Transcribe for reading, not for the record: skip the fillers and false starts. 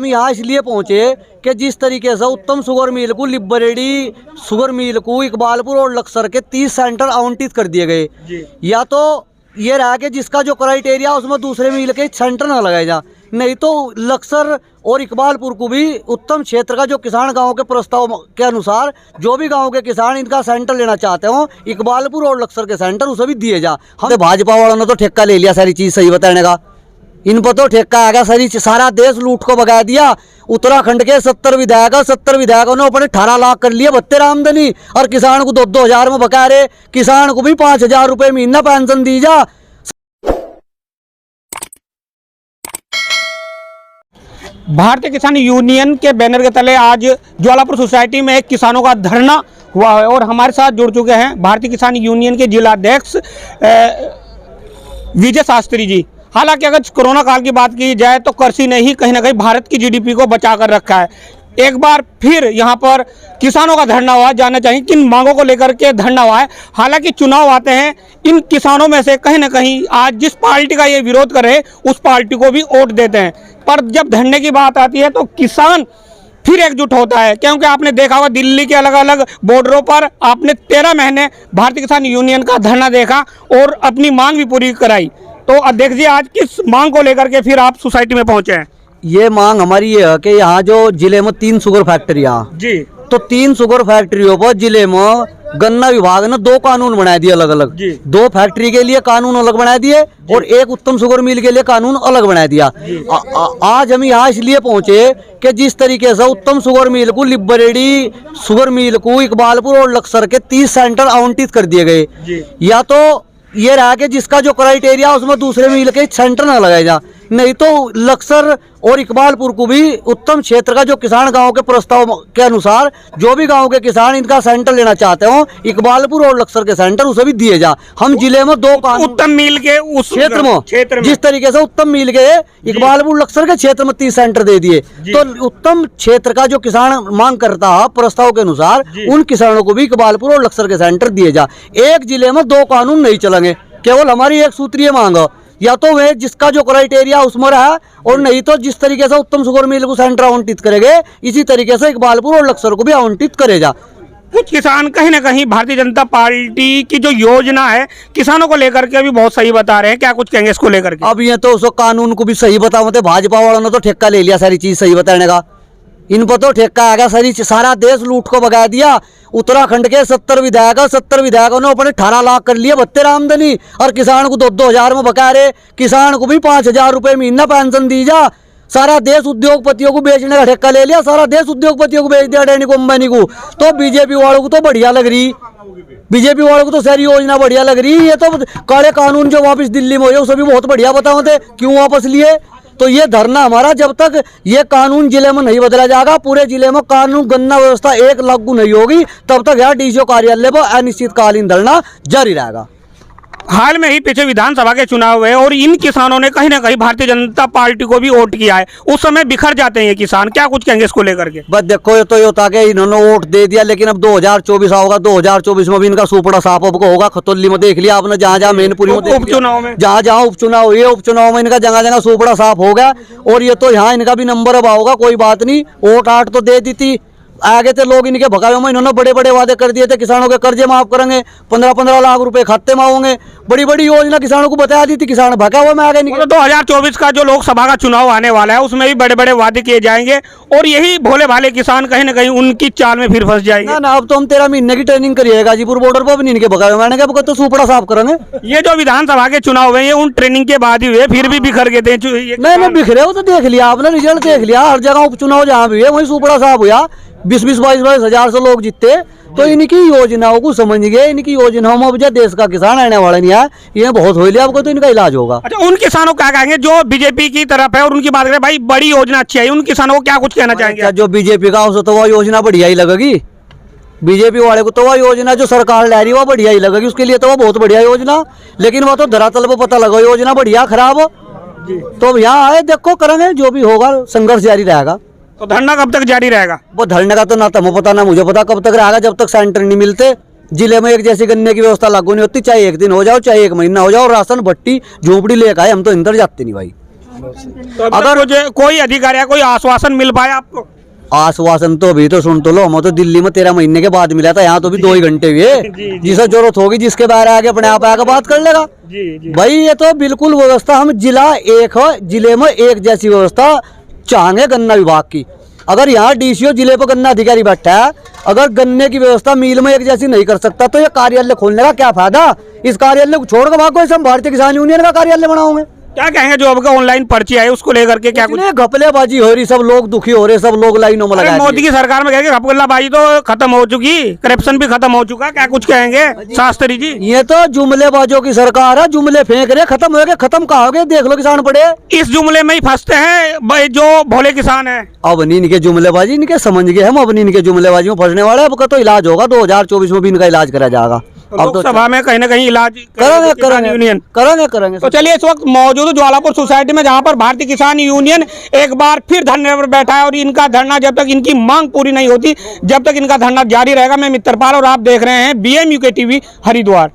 हम यहाँ इसलिए पहुँचे कि जिस तरीके से उत्तम शुगर मिल को, लिबरेडी शुगर मिल को, इकबालपुर और लक्सर के 30 सेंटर आवंटित कर दिए गए। या तो ये रहा कि जिसका जो क्राइटेरिया उसमें दूसरे मिल के सेंटर ना लगाए जा, नहीं तो लक्सर और इकबालपुर को भी उत्तम क्षेत्र का जो किसान गांव के प्रस्ताव के अनुसार जो भी गांव के किसान इनका सेंटर लेना चाहते हो, इकबालपुर और लक्सर के सेंटर उसे भी दिए जा। हम भाजपा वालों ने तो ठेका ले लिया सारी चीज सही बताने का, इन पर तो ठेका आ गया सारा देश लूट को भगा दिया। उत्तराखंड के 70 विधायकों ने अपने 18 लाख कर लिए भत्ते आमदनी, और किसान को 2-2 हजार में बका रहे। किसान को भी 5,000 रुपये महीना पेंशन दी जा। भारतीय किसान यूनियन के बैनर के तले आज ज्वालापुर सोसाइटी में एक किसानों का धरना हुआ है और हमारे साथ जुड़ चुके हैं भारतीय किसान यूनियन के जिलाध्यक्ष विजय शास्त्री जी। हालांकि अगर कोरोना काल की बात की जाए तो कृषि ने ही कहीं ना कहीं भारत की जीडीपी को बचा कर रखा है। एक बार फिर यहाँ पर किसानों का धरना हुआ, जानना चाहिए किन मांगों को लेकर के धरना हुआ है। हालांकि चुनाव आते हैं, इन किसानों में से कहीं ना कहीं आज जिस पार्टी का ये विरोध कर रहे हैं उस पार्टी को भी वोट देते हैं, पर जब धरने की बात आती है तो किसान फिर एकजुट होता है। क्योंकि आपने देखा होगा दिल्ली के अलग अलग बॉर्डरों पर आपने 13 महीने भारतीय किसान यूनियन का धरना देखा और अपनी मांग भी पूरी कराई। तो अध्यक्ष जी, आज किस मांग को लेकर के फिर आप सोसाइटी में पहुंचे हैं? ये मांग हमारी ये है कि यहाँ जो जिले में 3 शुगर फैक्ट्रियाँ जी, तो 3 शुगर फैक्ट्रियों पर जिले में गन्ना विभाग ने 2 कानून बना दिए अलग अलग। 2 फैक्ट्री के लिए कानून अलग बना दिए और एक उत्तम शुगर मिल के लिए कानून अलग बना दिया। आज हम यहाँ इसलिए पहुँचे कि जिस तरीके से उत्तम शुगर मिल को, लिबरेडी शुगर मिल को, इकबालपुर और लक्सर के 30 सेंटर आवंटित कर दिए गए। या तो ये रहा कि जिसका जो क्राइटेरिया उसमें दूसरे मिल के सेंटर ना लगाए जा, नहीं तो लक्सर और इकबालपुर को भी उत्तम क्षेत्र का जो किसान गांव के प्रस्ताव के अनुसार जो भी गांव के किसान इनका सेंटर लेना चाहते हो, इकबालपुर और लक्सर के सेंटर उसे भी दिए जा। हम जिले में 2 उत्तम मिल के उस क्षेत्र में जिस तरीके से उत्तम मिल के इकबालपुर लक्सर के क्षेत्र में 30 सेंटर दे दिए, तो उत्तम क्षेत्र का जो किसान मांग करता है प्रस्ताव के अनुसार उन किसानों को भी इकबालपुर और लक्सर के सेंटर दिए जा। एक जिले में 2 कानून नहीं चलेंगे, केवल हमारी एक सूत्रीय मांग है, या तो वे जिसका जो क्राइटेरिया उसमें रहा, और नहीं तो जिस तरीके से उत्तम शुगर मिल को सेंटर आवंटित करेंगे इसी तरीके से इकबालपुर और लक्सर को भी आवंटित करेगा। कुछ किसान कहीं ना कहीं भारतीय जनता पार्टी की जो योजना है किसानों को लेकर के अभी बहुत सही बता रहे हैं, क्या कुछ कहेंगे इसको लेकर के? अब ये तो उसको कानून को भी सही बताओ, भाजपा वालों ने तो ठेका ले लिया सारी चीज सही बताने का, इन पर तो ठेका आ गया सारा देश लूट को भगा दिया। उत्तराखंड के 70 विधायकों ने अपने 18 लाख कर लिए भत्ते आमदनी, और किसान को 2-2 हजार में बका रहे। किसान को भी 5,000 रुपये महीना पेंशन दी जा। सारा देश उद्योगपतियों को बेचने का ठेका ले लिया, सारा देश उद्योगपतियों को बेच दिया, अडानी कंपनी को। तो बीजेपी वालों को तो बढ़िया लग रही, बीजेपी वालों को तो सारी योजना बढ़िया लग रही। ये तो काले कानून जो वापस दिल्ली में हुए उसे भी बहुत बढ़िया बताओ थे क्यों वापस लिए। तो ये धरना हमारा जब तक ये कानून जिले में नहीं बदला जाएगा, पूरे जिले में कानून गन्ना व्यवस्था एक लागू नहीं होगी, तब तक यहाँ डीसीओ कार्यालय पर अनिश्चितकालीन धरना जारी रहेगा। हाल में ही पीछे विधानसभा के चुनाव हुए और इन किसानों ने कहीं ना कहीं भारतीय जनता पार्टी को भी वोट किया है, उस समय बिखर जाते हैं ये किसान, क्या कुछ कहेंगे इसको लेकर के? बस देखो ये तो ये होता है इन्होंने वोट दे दिया, लेकिन अब 2024 होगा, 2024 में भी इनका सुपड़ा साफ अब होगा। खतौली में देख लिया आपने, जहाँ मैनपुरी में उपचुनाव में जहाँ उपचुनाव हुए, उपचुनाव में इनका जगह सुपड़ा साफ हो गया। और ये तो यहाँ इनका भी नंबर अब होगा, कोई बात नहीं, वोट 8 तो दे दी थी। आगे थे लोग इनके भगावे में, इन्होंने बड़े बड़े वादे कर दिए थे, किसानों के कर्जे माफ करेंगे, 15-15 लाख रुपए खाते में आओगे, बड़ी बड़ी योजना किसानों को बता दी थी, किसान भगा हुआ में आगे निकले। 2024 का जो लोकसभा का चुनाव आने वाला है उसमें भी बड़े बड़े वादे किए जाएंगे और यही भोले भाले किसान कहीं ना कहीं उनकी चाल में फिर फंस जाएंगे। ना अब तो हम 13 महीने की ट्रेनिंग करिए गाजीपुर बॉर्डर पर, भी इनके भगावे में आने तो सुपड़ा साफ करेंगे। ये जो विधानसभा के चुनाव हुए उन ट्रेनिंग के बाद ही हुए, फिर भी बिखर गए थे। नहीं बिखरे हो तो देख लिया आपने, रिजल्ट देख लिया, हर जगह उपचुनाव जहाँ भी है वही सुपड़ा साफ हुआ, 20-22 हजार से लोग जीते। तो इनकी योजनाओं को समझ गए, इनकी योजनाओं में अब देश का किसान आने वाला नहीं है, ये बहुत हो लिया, आपको तो इनका इलाज होगा। अच्छा, उन किसानों को क्या कहेंगे जो बीजेपी की तरफ है और उनकी बात करें भाई बड़ी योजना अच्छी है, उन किसानों को क्या कुछ कहना चाहेंगे? जो बीजेपी का उसे तो वह योजना बढ़िया ही लगेगी, बीजेपी वाले को तो वह योजना जो सरकार ले रही है वह बढ़िया ही लगेगी, उसके लिए तो वह बहुत बढ़िया योजना, लेकिन वह तो धरातल पर पता लगा योजना बढ़िया खराब। तो यहाँ आए देखो करेंगे, जो भी होगा संघर्ष जारी रहेगा। तो धरना कब तक जारी रहेगा? वो धरने का तो ना तुम्हें पता ना मुझे पता कब तक रहेगा, जब तक सेंटर नहीं मिलते। जिले में एक जैसी गन्ने की व्यवस्था लागू नहीं होती, चाहे 1 दिन हो जाओ चाहे 1 महीना हो जाओ, राशन भट्टी झोंपड़ी लेकर आए, हम तो इंदर जाते नहीं भाई। तो अगर मुझे कोई अधिकार या कोई आश्वासन मिल पाया आपको? आश्वासन तो अभी तो सुन तो लो, हम तो दिल्ली में 13 महीने के बाद मिला था, यहाँ तो भी 2 ही घंटे हुए। जिसे जरूरत होगी जिसके बाहर आके अपने आप आके बात कर लेगा। भाई ये तो बिल्कुल व्यवस्था, हम जिला एक हो, जिले में एक जैसी व्यवस्था चाहेंगे गन्ना विभाग की। अगर यहाँ डीसीओ जिले पर गन्ना अधिकारी बैठा है, अगर गन्ने की व्यवस्था मिल में एक जैसी नहीं कर सकता तो ये कार्यालय खोलने का क्या फायदा? इस कार्यालय को छोड़कर भागो, हम भारतीय किसान यूनियन का कार्यालय बनाओगे। क्या कहेंगे जो आपका ऑनलाइन पर्ची आई उसको लेकर के? क्या कुछ घपलेबाजी हो रही, सब लोग दुखी हो रहे, सब लोग लाइनों में लगा। मोदी की सरकार में कहेंगे घपलेबाजी तो खत्म हो चुकी, करप्शन भी खत्म हो चुका, क्या कुछ कहेंगे शास्त्री जी? ये तो जुमलेबाजों की सरकार है, जुमले फेंक रहे, खत्म हो गए, खत्म कहा हो गए, देख लो किसान पड़े इस जुमले में ही फंसते हैं जो भोले किसान है। अब नहीं इनके जुमलेबाजी, इनके समझ गए हम, अब नहीं इनके जुमलेबाजी में फंसने वाले। अब का तो इलाज होगा, 2024 में भी इनका इलाज करा जाएगा। अब तो लोकसभा में कहीं ना कहीं इलाज करेंगे। तो चलिए इस वक्त मौजूद ज्वालापुर सोसाइटी में, जहां पर भारतीय किसान यूनियन एक बार फिर धरने पर बैठा है और इनका धरना जब तक इनकी मांग पूरी नहीं होती, जब तक इनका धरना जारी रहेगा। मैं मित्रपाल और आप देख रहे हैं BMUK TV हरिद्वार।